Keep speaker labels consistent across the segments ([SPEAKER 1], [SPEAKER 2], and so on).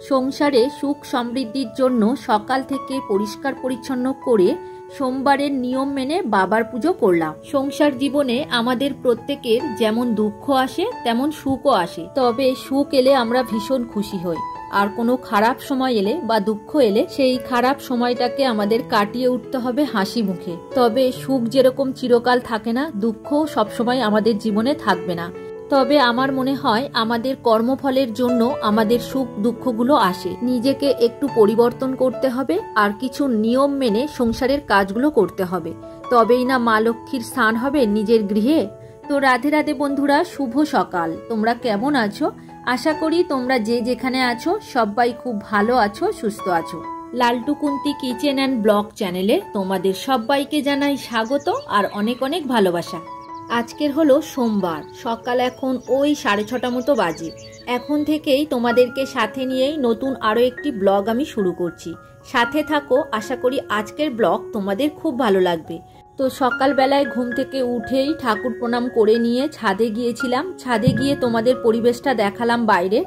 [SPEAKER 1] সংসারে সুখ সমৃদ্ধির জন্য সকাল থেকে পরিষ্কার পরিচ্ছন্ন করে সোমবারের নিয়ম মেনে বাবার পুজো করলাম। সংসার জীবনে আমাদের প্রত্যেকের যেমন দুঃখ আসে তেমন সুখও আসে, তবে সুখ এলে আমরা ভীষণ খুশি হই, আর কোনো খারাপ সময় এলে বা দুঃখ এলে সেই খারাপ সময়টাকে আমাদের কাটিয়ে উঠতে হবে হাসি মুখে। তবে সুখ যেরকম চিরকাল থাকে না, দুঃখও সবসময় আমাদের জীবনে থাকবে না। তবে আমার মনে হয় আমাদের কর্মফলের জন্য আমাদের সুখ দুঃখগুলো আসে। নিজেকে একটু পরিবর্তন করতে হবে আর কিছু নিয়ম মেনে সংসারের কাজগুলো করতে হবে, তবেই না মা লক্ষ্মীর স্থান হবে নিজের গৃহে। তো রাধে রাধে বন্ধুরা, শুভ সকাল। তোমরা কেমন আছো? আশা করি তোমরা যে যেখানে আছো সবাই খুব ভালো আছো, সুস্থ আছো। লালটু কুন্তি কিচেন অ্যান্ড ব্লগ চ্যানেলে তোমাদের সবাইকে জানাই স্বাগত আর অনেক অনেক ভালোবাসা। আজকের হলো সোমবার, সকাল এখন ওই 6:30 মতো বাজে। এখন থেকেই তোমাদেরকে সাথে নিয়েই নতুন আরও একটি ব্লগ আমি শুরু করছি। সাথে থাকো, আশা করি আজকের ব্লগ তোমাদের খুব ভালো লাগবে। তো সকালবেলায় ঘুম থেকে উঠেই ঠাকুর প্রণাম করে নিয়ে ছাদে গিয়েছিলাম। ছাদে গিয়ে তোমাদের পরিবেশটা দেখালাম বাইরে।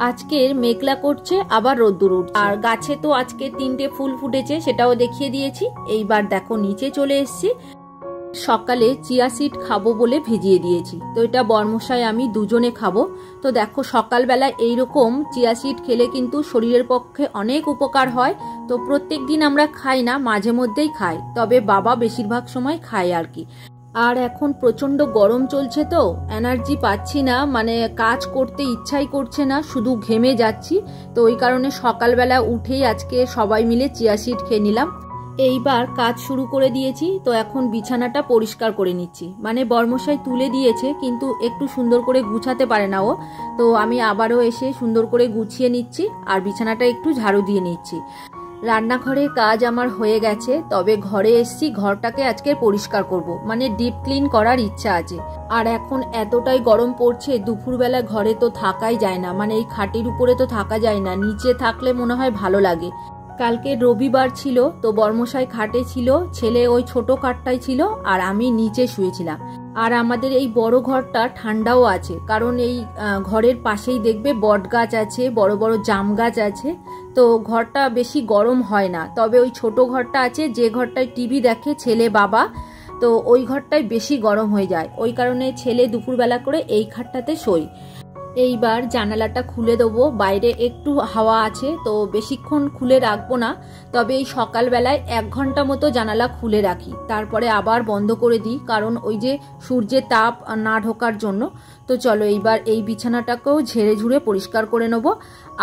[SPEAKER 1] আজকের মেঘলা করছে, আবার রোদ্দুর উঠছে, আর গাছে তো আজকে 3টে ফুল ফুটেছে, সেটাও দেখিয়ে দিয়েছি। এইবার দেখো নিচে চলে এসেছি। সকালে চিয়া সিড খাবো বলে ভিজিয়ে দিয়েছি, তো এটা বর্মশাই আমি দুজনে খাবো। তো দেখো সকালবেলা এইরকম চিয়া সিড খেলে কিন্তু শরীরের পক্ষে অনেক উপকার হয়। তো প্রত্যেক দিন আমরা খাই না, মাঝে মধ্যেই খাই, তবে বাবা বেশিরভাগ সময় খায় আর কি। আর এখন প্রচন্ড গরম চলছে, তো এনার্জি পাচ্ছি না, মানে কাজ করতে ইচ্ছাই করছে না, শুধু ঘেমে যাচ্ছি। তো ওই কারণে সকালবেলা উঠেই আজকে সবাই মিলে চিয়া সিড খেয়ে নিলাম। এইবার কাজ শুরু করে দিয়েছি। তো এখন বিছানাটা পরিষ্কার করে নিচ্ছি, মানে বর্মশাই তুলে দিয়েছে কিন্তু একটু সুন্দর করে গুছাতে পারে না ও। তো আমি আবারও এসে সুন্দর করে গুছিয়ে নিচ্ছি আর বিছানাটা একটু ঝাড়ু দিয়ে নিচ্ছি। রান্নাঘরের কাজ আমার হয়ে গেছে, তবে ঘরে এসছি, ঘরটাকে আজকে পরিষ্কার করব, মানে ডিপ ক্লিন করার ইচ্ছা আছে। আর এখন এতটাই গরম পড়ছে, দুপুরবেলা ঘরে তো থাকাই যায় না, মানে এই খাটের উপরে তো থাকা যায় না, নিচে থাকলে মনে হয় ভালো লাগে। কালকে রবিবার ছিল, তো বর্মশাই খাটে ছিল, ছেলে ওই ছোট খাটটাই ছিল, আর আমি নিচে শুয়েছিলাম। আর আমাদের এই বড় ঘরটা ঠান্ডাও আছে, কারণ এই ঘরের পাশেই দেখবে বট গাছ আছে, বড় বড় জাম গাছ আছে, তো ঘরটা বেশি গরম হয় না। তবে ওই ছোট ঘরটা আছে, যে ঘরটায় টিভি দেখে ছেলে বাবা, তো ওই ঘরটায় বেশি গরম হয়ে যায়। ওই কারণে ছেলে দুপুরবেলা করে এই খাটটাতে শোয়। এইবার জানালাটা খুলে দেবো, বাইরে একটু হাওয়া আছে, তো বেশিক্ষণ খুলে রাখবো না, তবে এই সকালবেলায় 1 ঘন্টা মতো জানালা খুলে রাখি, তারপরে আবার বন্ধ করে দিই, কারণ ওই যে সূর্যের তাপ না ঢোকার জন্য। তো চলো এইবার এই বিছানাটাকেও ঝেড়ে ঝুড়ে পরিষ্কার করে নেব।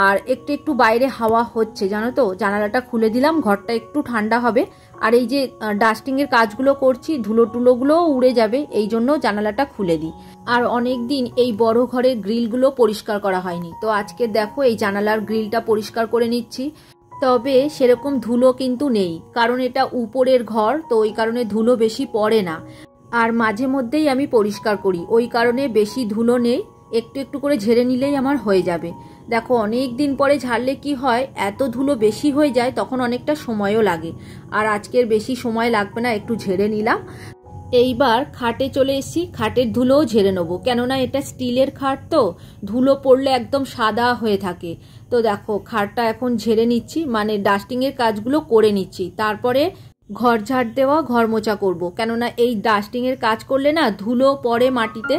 [SPEAKER 1] আর একটু একটু বাইরে হাওয়া হচ্ছে, জানো তো, জানালাটা খুলে দিলাম, ঘরটা একটু ঠান্ডা হবে। আর এই যে ডাস্টিংয়ের কাজগুলো করছি, ধুলো টুলোগুলোও উড়ে যাবে, এই জন্য জানালাটা খুলে দিই। আর অনেক দিন এই বড় ঘরের গ্রিলগুলো পরিষ্কার করা হয়নি, তো আজকে দেখো এই জানালার গ্রিলটা পরিষ্কার করে নিচ্ছি। তবে সেরকম ধুলো কিন্তু নেই, কারণ এটা উপরের ঘর, তো ওই কারণে ধুলো বেশি পড়ে না। আর মাঝে মধ্যেই আমি পরিষ্কার করি, ওই কারণে বেশি ধুলো নেই, একটু একটু করে ঝেড়ে নিলেই আমার হয়ে যাবে। দেখো অনেক দিন পরে ঝাড়লে কি হয়, এত ধুলো বেশি হয়ে যায়, তখন অনেকটা সময়ও লাগে। আর আজকের বেশি সময় লাগবে না, একটু ঝেড়ে নিলাম। এইবার খাটে চলে এসেছি, খাটের ধুলোও ঝেড়ে নেবো, কেননা এটা স্টিলের খাট, তো ধুলো পড়লে একদম সাদা হয়ে থাকে। তো দেখো খাটটা এখন ঝেড়ে নিচ্ছি, মানে ডাস্টিংয়ের কাজগুলো করে নিচ্ছি, তারপরে ঘর ঝাড় দেওয়া, ঘর মোছা করব, কেননা এই ডাস্টিংয়ের কাজ করলে না ধুলো পড়ে মাটিতে,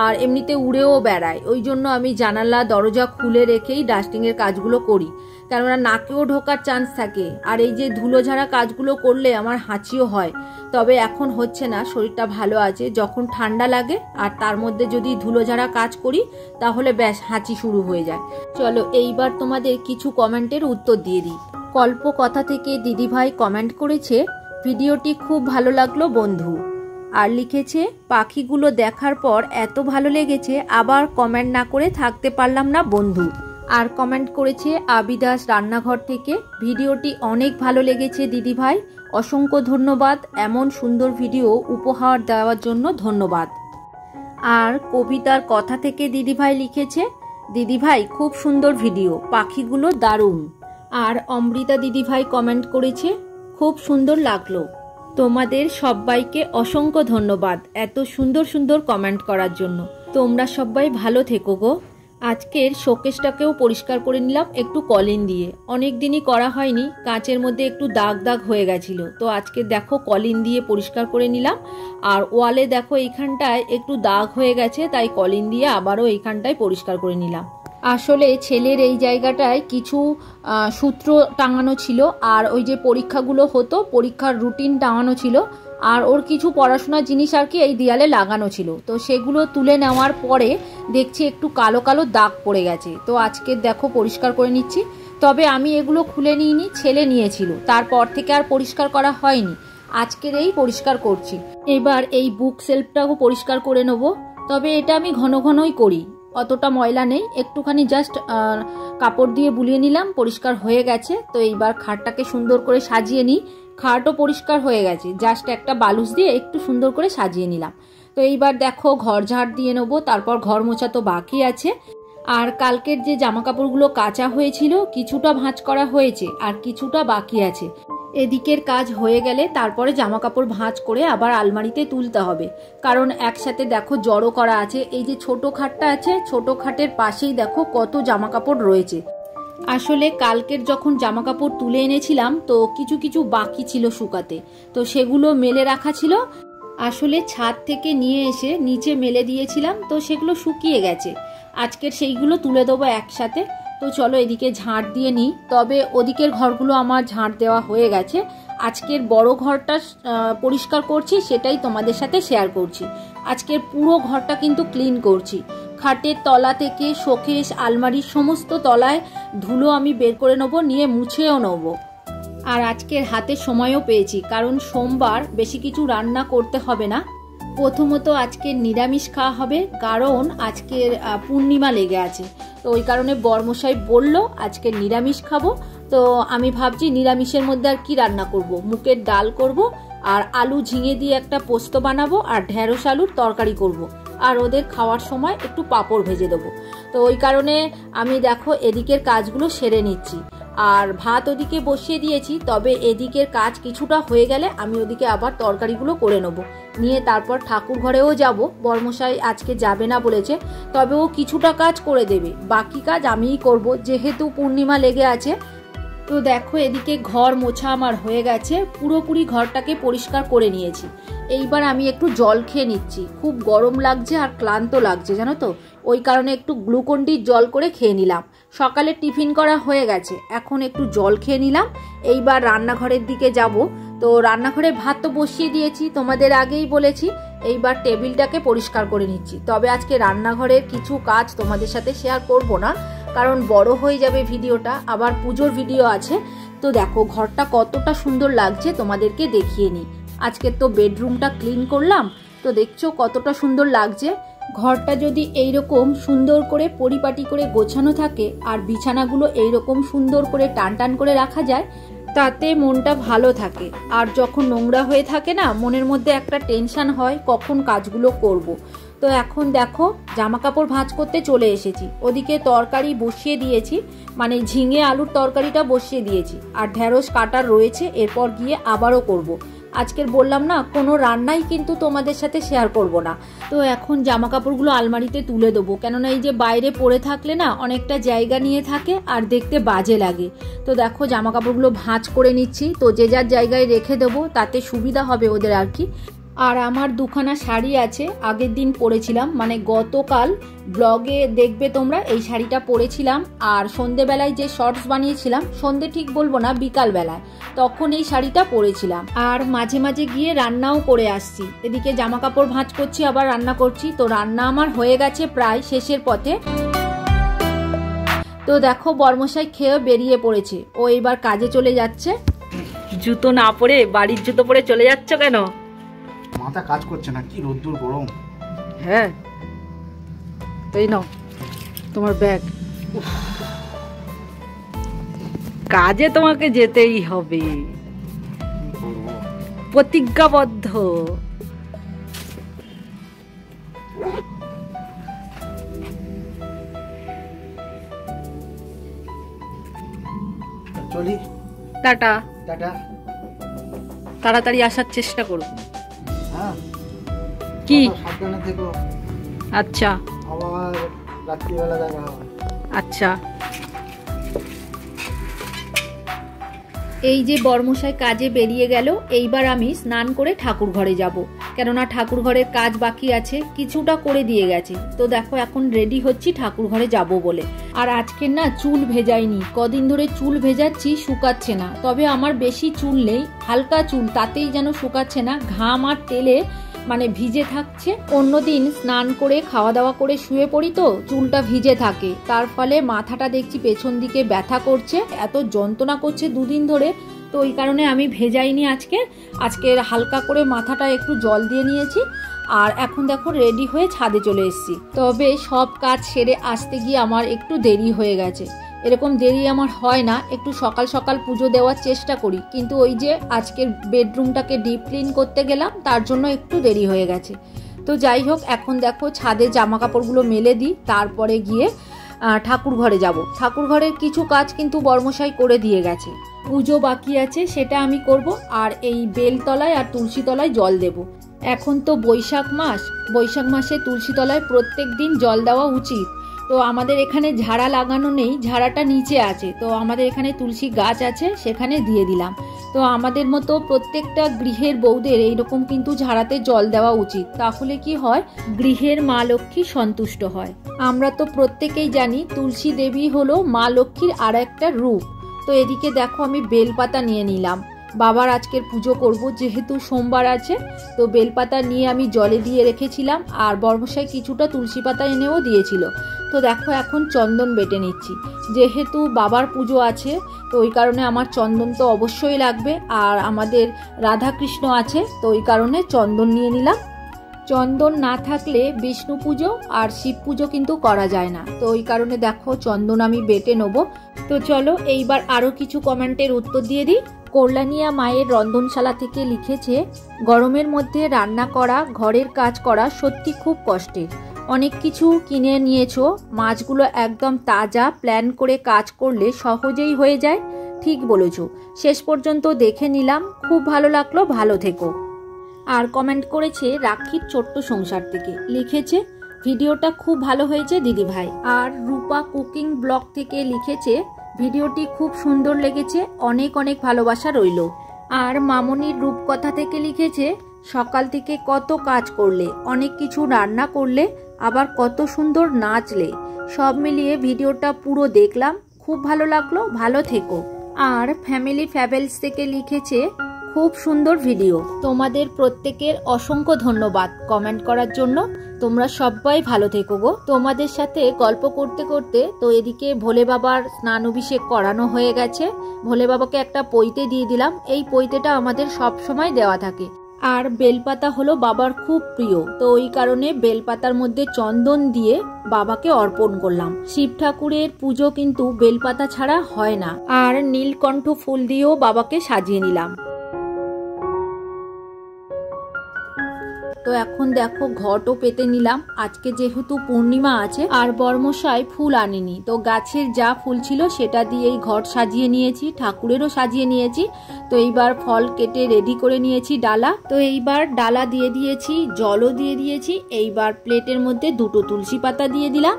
[SPEAKER 1] আর এমনিতে উড়েও বেড়ায়। ওই জন্য আমি জানালা দরজা খুলে রেখেই ডাস্টিংয়ের কাজগুলো করি, কেননা নাকেও ঢোকার চান্স থাকে। আর এই যে ধুলো ঝাড়া কাজগুলো করলে আমার হাঁচিও হয়, তবে এখন হচ্ছে না, শরীরটা ভালো আছে। যখন ঠান্ডা লাগে আর তার মধ্যে যদি ধুলো ঝাড়া কাজ করি, তাহলে ব্যাস হাঁচি শুরু হয়ে যায়। চলো এইবার তোমাদের কিছু কমেন্টের উত্তর দিয়ে দিই। কল্প কথা থেকে দিদিভাই কমেন্ট করেছে, ভিডিওটি খুব ভালো লাগলো বন্ধু, আর লিখেছে পাখিগুলো দেখার পর এত ভালো লেগেছে, আবার কমেন্ট না করে থাকতে পারলাম না বন্ধু। আর কমেন্ট করেছে আবিদাস রান্নাঘর থেকে, ভিডিওটি অনেক ভালো লেগেছে দিদিভাই, অসংখ্য ধন্যবাদ, এমন সুন্দর ভিডিও উপহার দেওয়ার জন্য ধন্যবাদ। আর কবিতার কথা থেকে দিদিভাই লিখেছে, দিদিভাই খুব সুন্দর ভিডিও, পাখিগুলো দারুণ। আর অমৃতা দিদিভাই কমেন্ট করেছে, খুব সুন্দর লাগলো। তোমাদের সবাইকে অসংখ্য ধন্যবাদ এত সুন্দর সুন্দর কমেন্ট করার জন্য। তোমরা সবাই ভালো থেকো গো। আজকের শোকেসটাকেও পরিষ্কার করে নিলাম একটু কলিন দিয়ে। অনেক দিনই করা হয়নি, কাঁচের মধ্যে একটু দাগ দাগ হয়ে গেছিলো, তো আজকে দেখো কলিন দিয়ে পরিষ্কার করে নিলাম। আর ওয়ালে দেখো এইখানটায় একটু দাগ হয়ে গেছে, তাই কলিন দিয়ে আবারও এইখানটায় পরিষ্কার করে নিলাম। আসলে ছেলের এই জায়গাটায় কিছু সূত্র টাঙানো ছিল, আর ওই যে পরীক্ষাগুলো হতো পরীক্ষার রুটিন টাঙানো ছিল, আর ওর কিছু পড়াশোনার জিনিস আর কি এই দেয়ালে লাগানো ছিল। তো সেগুলো তুলে নেওয়ার পরে দেখছি একটু কালো কালো দাগ পড়ে গেছে, তো আজকে দেখো পরিষ্কার করে নিচ্ছি। তবে আমি এগুলো খুলে নিইনি, ছেলে নিয়েছিল, তারপর থেকে আর পরিষ্কার করা হয়নি, আজকের এই পরিষ্কার করছি। এবার এই বুক সেলফটাও পরিষ্কার করে নেবো, তবে এটা আমি ঘন ঘনই করি, অতটা ময়লা নেই, একটুখানি জাস্ট কাপড় দিয়ে বুলিয়ে নিলাম, পরিষ্কার হয়ে গেছে। তো এইবার খাটটাকে সুন্দর করে সাজিয়ে নিই। খাটও পরিষ্কার হয়ে গেছে, জাস্ট একটা বালুস দিয়ে একটু সুন্দর করে সাজিয়ে নিলাম। তো এইবার দেখো ঘর ঝাড় দিয়ে নেবো, তারপর ঘর মোছা তো বাকি আছে। আর কালকের যে জামা কাপড়গুলো কাচা হয়েছিল কিছুটা ভাঁজ করা হয়েছে আর কিছুটা বাকি আছে। এদিকের কাজ হয়ে গেলে তারপরে জামা কাপড় ভাঁজ করে আবার আলমারিতে তুলতে হবে, কারণ একসাথে দেখো জড়ো করা আছে। এই যে ছোট খাটটা আছে, ছোট খাটের পাশেই দেখো কত জামা কাপড় রয়েছে। আসলে কালকের যখন জামা কাপড় তুলে এনেছিলাম তো কিছু কিছু বাকি ছিল শুকাতে, তো সেগুলো মেলে রাখা ছিল। আসলে ছাদ থেকে নিয়ে এসে নিচে মেলে দিয়েছিলাম, তো সেগুলো শুকিয়ে গেছে। আজকের সেইগুলো তুলে দেবো একসাথে। তো চলো এদিকে ঝাঁট দিয়ে নিই, তবে ওদিকের ঘরগুলো আমার ঝাঁট দেওয়া হয়ে গেছে। আজকের বড় ঘরটা পরিষ্কার করছি, সেটাই তোমাদের সাথে শেয়ার করছি। আজকের পুরো ঘরটা কিন্তু ক্লিন করছি। খাটের তলা থেকে শোকেস আলমারির সমস্ত তলায় ধুলো আমি বের করে নেবো, নিয়ে মুছেও নেবো। আর আজকের হাতে সময়ও পেয়েছি, কারণ সোমবার বেশি কিছু রান্না করতে হবে না। প্রথমত আজকের নিরামিষ খাওয়া হবে, কারণ আজকের পূর্ণিমা লেগে আছে, তো ওই কারণে বরমশাই বলল আজকে নিরামিষ খাবো। তো আমি ভাবছি নিরামিষের মধ্যে আর কি রান্না করব, মুগের ডাল করব, আর আলু ঝিঙে দিয়ে একটা পোস্ত বানাবো, আর ঢেঁড়স আলুর তরকারি করব, আর ওদের খাওয়ার সময় একটু পাঁপড় ভেজে দেবো। তো ওই কারণে আমি দেখো এদিকের কাজগুলো সেরে নিচ্ছি। আর ভাত ওদিকে বসিয়ে দিয়েছি, তবে এদিকের কাজ কিছুটা হয়ে গেলে আমি ওদিকে আবার তরকারিগুলো করে নেবো, নিয়ে তারপর ঠাকুর ঘরেও যাব। বরমশাই আজকে যাবে না বলেছে, তবে ও কিছুটা কাজ করে দেবে, বাকি কাজ আমিই করব, যেহেতু পূর্ণিমা লেগে আছে। তো দেখো এদিকে ঘর মোছা আমার হয়ে গেছে, পুরোপুরি ঘরটাকে পরিষ্কার করে নিয়েছি। এইবার আমি একটু জল খেয়ে নিচ্ছি, খুব গরম লাগছে আর ক্লান্ত লাগছে জানো তো, ওই কারণে একটু গ্লুকন-ডির জল করে খেয়ে নিলাম। সকালে টিফিন করা হয়ে গেছে, এখন একটু জল খেয়ে নিলাম। এইবার রান্নাঘরের দিকে যাব। তো রান্নাঘরে ভাত তো বসিয়ে দিয়েছি, তোমাদের আগেই বলেছি। এইবার টেবিলটাকে পরিষ্কার করে নিচ্ছি, তবে আজকে রান্নাঘরের কিছু কাজ তোমাদের সাথে শেয়ার করব না, কারণ বড় হয়ে যাবে ভিডিওটা, আবার পুজোর ভিডিও আছে। তো দেখো ঘরটা কতটা সুন্দর লাগছে তোমাদেরকে দেখিয়ে নিই। আজকে তো বেডরুমটা ক্লিন করলাম, তো দেখছো কতটা সুন্দর লাগছে। ঘরটা যদি এইরকম সুন্দর করে পরিপাটি করে গোছানো থাকে, আর বিছানাগুলো এইরকম সুন্দর করে টান টান করে রাখা যায়, তাতে মনটা ভালো থাকে। আর যখন নোংরা হয়ে থাকে না, মনের মধ্যে একটা টেনশন হয় কখন কাজগুলো করব। তো এখন দেখো জামা কাপড় ভাঁজ করতে চলে এসেছি, ওদিকে তরকারি বসিয়ে দিয়েছি, মানে ঝিঙে আলুর তরকারিটা বসিয়ে দিয়েছি, আর ঢেঁড়স কাটার রয়েছে, এরপর গিয়ে আবারও করব। আজকের বললাম না কোনো রান্নাই কিন্তু তোমাদের সাথে শেয়ার করব না। তো এখন জামা কাপড়গুলো আলমারিতে তুলে দেবো, কেননা এই যে বাইরে পড়ে থাকলে না অনেকটা জায়গা নিয়ে থাকে আর দেখতে বাজে লাগে। তো দেখো জামা কাপড়গুলো ভাঁজ করে নিচ্ছি, তো যে যার জায়গায় রেখে দেবো, তাতে সুবিধা হবে ওদের আর কি। আর আমার দুখানা শাড়ি আছে, আগের দিন পরেছিলাম, মানে গতকাল ব্লগে দেখবে তোমরা, এই শাড়িটা পরেছিলাম। আর সন্ধেবেলায় যে শর্টস বানিয়েছিলাম, সন্ধে ঠিক বলবো না, বিকালবেলায়, তখন এই শাড়িটা পরেছিলাম। আর মাঝে মাঝে গিয়ে রান্নাও করে আসছি, এদিকে জামা কাপড় ভাঁজ করছি আবার রান্না করছি। তো রান্না আমার হয়ে গেছে প্রায় শেষের পথে। তো দেখো বরমশাই খেয়ে বেরিয়ে পড়েছে, ও এবার কাজে চলে যাচ্ছে। জুতো না পরে বাড়ির জুতো পরে চলে যাচ্ছ কেন?
[SPEAKER 2] মাথা কাজ করছে না, কি রোদ্দুর গরম।
[SPEAKER 1] হ্যাঁ এই নাও তোমার ব্যাগ, কাজে তোমাকে যেতেই হবে, প্রতিজ্ঞাবদ্ধ।
[SPEAKER 2] চলি,
[SPEAKER 1] টাটা।
[SPEAKER 2] টাটা।
[SPEAKER 1] তাড়াতাড়ি আসার চেষ্টা করো।
[SPEAKER 2] হ্যাঁ
[SPEAKER 1] কি
[SPEAKER 2] সাবধানে থেকো।
[SPEAKER 1] আচ্ছা
[SPEAKER 2] আবার রাত্রিবেলা দেখা হবে।
[SPEAKER 1] আচ্ছা, এই যে বর্মশাই কাজে বেরিয়ে গেল, এইবার আমি স্নান করে ঠাকুর ঘরে যাব, কেননা ঠাকুর ঘরের কাজ বাকি আছে, কিছুটা করে দিয়ে গেছে। তো দেখো এখন রেডি হচ্ছি ঠাকুর ঘরে যাব বলে। আর আজকের না চুল ভেজাইনি, কদিন ধরে চুল ভেজাচ্ছি, শুকাচ্ছে না। তবে আমার বেশি চুল নেই, হালকা চুল, তাতেই যেন শুকাচ্ছে না, ঘাম আর তেলে মানে ভিজে থাকছে। অন্যদিন স্নান করে খাওয়া দাওয়া করে শুয়ে পড়ি তো চুলটা ভিজে থাকে, তার ফলে মাথাটা দেখছি পেছন দিকে ব্যথা করছে, এত যন্ত্রণা করছে দুদিন ধরে। তো ওই কারণে আমি ভেজাইনি আজকের হালকা করে মাথাটা একটু জল দিয়ে নিয়েছি। আর এখন দেখো রেডি হয়ে ছাদে চলে এসেছি। তবে সব কাজ সেরে আসতে গিয়ে আমার একটু দেরি হয়ে গেছে। এরকম দেরি আমার হয় না, একটু সকাল সকাল পুজো দেওয়ার চেষ্টা করি, কিন্তু ওই যে আজকের বেডরুমটাকে ডিপ ক্লিন করতে গেলাম, তার জন্য একটু দেরি হয়ে গেছে। তো যাই হোক, এখন দেখো ছাদে জামা কাপড়গুলো মেলে দিই, তারপরে গিয়ে ঠাকুর ঘরে যাব। ঠাকুর ঘরের কিছু কাজ কিন্তু বর্মশাই করে দিয়ে গেছে, পুজো বাকি আছে সেটা আমি করব। আর এই বেলতলায় আর তুলসী তলায় জল দেব। এখন তো বৈশাখ মাসে তুলসী তলায় প্রত্যেক দিন জল দেওয়া উচিত। তো আমাদের এখানে ঝাড়া লাগানো নেই, ঝাড়াটা নিচে আছে, তো আমাদের এখানে তুলসী গাছ আছে, সেখানে দিয়ে দিলাম। তো আমাদের মতো প্রত্যেকটা গৃহের বউদের এইরকম কিন্তু ঝাড়াতে জল দেওয়া উচিত, তাহলে কি হয়, গৃহের মা লক্ষ্মী সন্তুষ্ট হয়। আমরা তো প্রত্যেকেই জানি তুলসী দেবী হলো মা লক্ষ্মীর আর একটা রূপ। তো এদিকে দেখো আমি বেলপাতা নিয়ে নিলাম, বাবার আজকের পুজো করব যেহেতু সোমবার আছে। তো বেলপাতা নিয়ে আমি জলে দিয়ে রেখেছিলাম, আর বর্মশাই কিছুটা তুলসী পাতা এনেও দিয়েছিল। তো দেখো এখন চন্দন বেটে নিচ্ছি, যেহেতু বাবার পুজো আছে তো ওই কারণে আমার চন্দন তো অবশ্যই লাগবে। আর আমাদের রাধাকৃষ্ণ আছে, তো ওই কারণে চন্দন নিয়ে নিলাম। চন্দন না থাকলে বিষ্ণু পুজো আর শিব পুজো কিন্তু করা যায় না, তো ওই কারণে দেখো চন্দন আমি বেটে নেব। তো চলো এইবার আরও কিছু কমেন্টের উত্তর দিয়ে দিই। কল্যাণিয়া মায়ের রন্ধনশালা থেকে লিখেছে, গরমের মধ্যে রান্না করা, ঘরের কাজ করা সত্যি খুব কষ্টের। অনেক কিছু কিনে নিয়েছো, মাছগুলো একদম তাজা, প্ল্যান করে কাজ করলে সহজেই হয়ে যায়। ঠিক বলেছো, শেষ পর্যন্ত দেখে নিলাম, খুব ভালো লাগলো, ভালো থেকো। আর কমেন্ট করেছে রাখির ছোট্ট সংসার থেকে, লিখেছে ভিডিওটা খুব ভালো হয়েছে দিদি ভাই। আর রূপা কুকিং ব্লগ থেকে লিখেছে ভিডিওটি খুব সুন্দর লেগেছে, অনেক অনেক ভালোবাসা রইল। আর মামনির রূপকথা থেকে লিখেছে সকাল থেকে কত কাজ করলে, অনেক কিছু রান্না করলে, আবার কত সুন্দর নাচলে, সব মিলিয়ে ভিডিওটা পুরো দেখলাম, খুব ভালো লাগলো, ভালো থেকো। আর ফ্যামিলি ফ্যাবেলস থেকে লিখেছে খুব সুন্দর ভিডিও, তোমাদের প্রত্যেকের অসংখ্য ধন্যবাদ কমেন্ট করার জন্য, তোমরা সবাই ভালো থেকো গো। তোমাদের সাথে গল্প করতে করতে তো এদিকে ভোলে বাবার স্নান অভিষেক করানো হয়ে গেছে, ভোলে বাবাকে একটা পৈতে দিয়ে দিলাম, এই পৈতেটা আমাদের সব সময় দেওয়া থাকে। আর বেলপাতা হলো বাবার খুব প্রিয়, তো ওই কারণে বেলপাতার মধ্যে চন্দন দিয়ে বাবাকে অর্পণ করলাম। শিব ঠাকুরের পুজো কিন্তু বেলপাতা ছাড়া হয় না। আর নীলকণ্ঠ ফুল দিয়েও বাবাকে সাজিয়ে নিলাম। তো এখন দেখো ঘটও পেতে নিলাম, আজকে যেহেতু পূর্ণিমা আছে। আর বর্মশাই ফুল আনেনি, তো গাছের যা ফুল ছিল সেটা দিয়েই ঘট সাজিয়ে নিয়েছি, ঠাকুরেরও সাজিয়ে নিয়েছি। তো এইবার ফল কেটে রেডি করে নিয়েছি ডালা, তো এইবার ডালা দিয়ে দিয়েছি, জলও দিয়ে দিয়েছি। এইবার প্লেটের মধ্যে দুটো তুলসী পাতা দিয়ে দিলাম।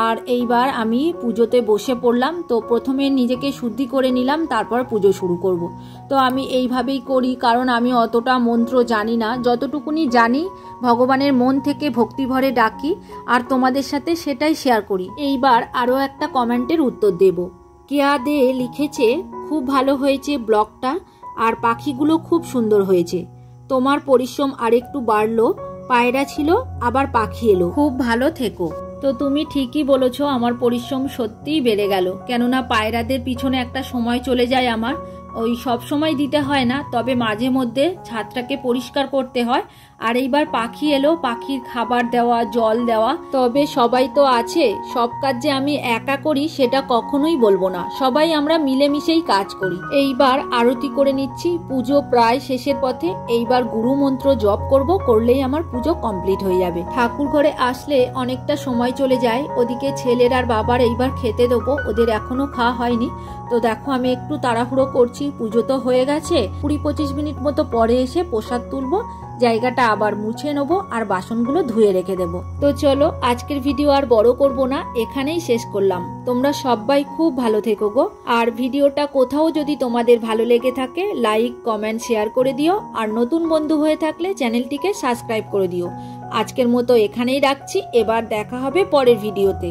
[SPEAKER 1] আর এইবার আমি পুজোতে বসে পড়লাম। তো প্রথমে নিজেকে শুদ্ধি করে নিলাম, তারপর পুজো শুরু করব। তো আমি এইভাবেই করি, কারণ আমি অতটা মন্ত্র জানি না, যতটুকুনি জানি ভগবানের মন থেকে ভক্তি ভরে ডাকি, আর তোমাদের সাথে সেটাই শেয়ার করি। এইবার আরও একটা কমেন্টের উত্তর দেব। কেয়া দে লিখেছে খুব ভালো হয়েছে ব্লগটা, আর পাখিগুলো খুব সুন্দর হয়েছে, তোমার পরিশ্রম আরেকটু বাড়লো, পায়রা ছিল আবার পাখি এলো, খুব ভালো থেকো। তো তুমি ঠিকই বলেছো, আমার পরিশ্রম সত্যিই বেড়ে গেল, কেননা পায়রাদের পিছনে একটা সময় চলে যায় আমার, ওই সব সময় দিতে হয় না, তবে মাঝে মধ্যে ছাদটাকে পরিষ্কার করতে হয়। আর এইবার পাখি এলো, পাখির খাবার দেওয়া, জল দেওয়া। তবে সবাই তো আছে, সব কাজ যে আমি একা করি সেটা কখনোই বলবো না, সবাই আমরা মিলেমিশেই কাজ করি। এইবার আরতি করে নিচ্ছি, পুজো প্রায় শেষের পথে। এইবার গুরু মন্ত্র জপ করলেই আমার পুজো কমপ্লিট হয়ে যাবে। ঠাকুর ঘরে আসলে অনেকটা সময় চলে যায়, ওদিকে ছেলের আর বাবার এইবার খেতে দেবো, ওদের এখনো খাওয়া হয়নি। তো দেখো আমি একটু তাড়াহুড়ো করছি, পুজো তো হয়ে গেছে, 20-25 মিনিট মতো পরে এসে প্রসাদ তুলবো, জায়গাটা আবার মুছে নেবো আর বাসনগুলো ধুয়ে রেখে দেবো। তো চলো আজকের ভিডিও আর বড় করব না, এখানেই শেষ করলাম। তোমরা সবাই খুব ভালো থেকো গো। আর ভিডিওটা কোথাও যদি তোমাদের ভালো লেগে থাকে লাইক কমেন্ট শেয়ার করে দিও, আর নতুন বন্ধু হয়ে থাকলে চ্যানেলটিকে সাবস্ক্রাইব করে দিও। আজকের মতো এখানেই রাখছি, এবার দেখা হবে পরের ভিডিওতে।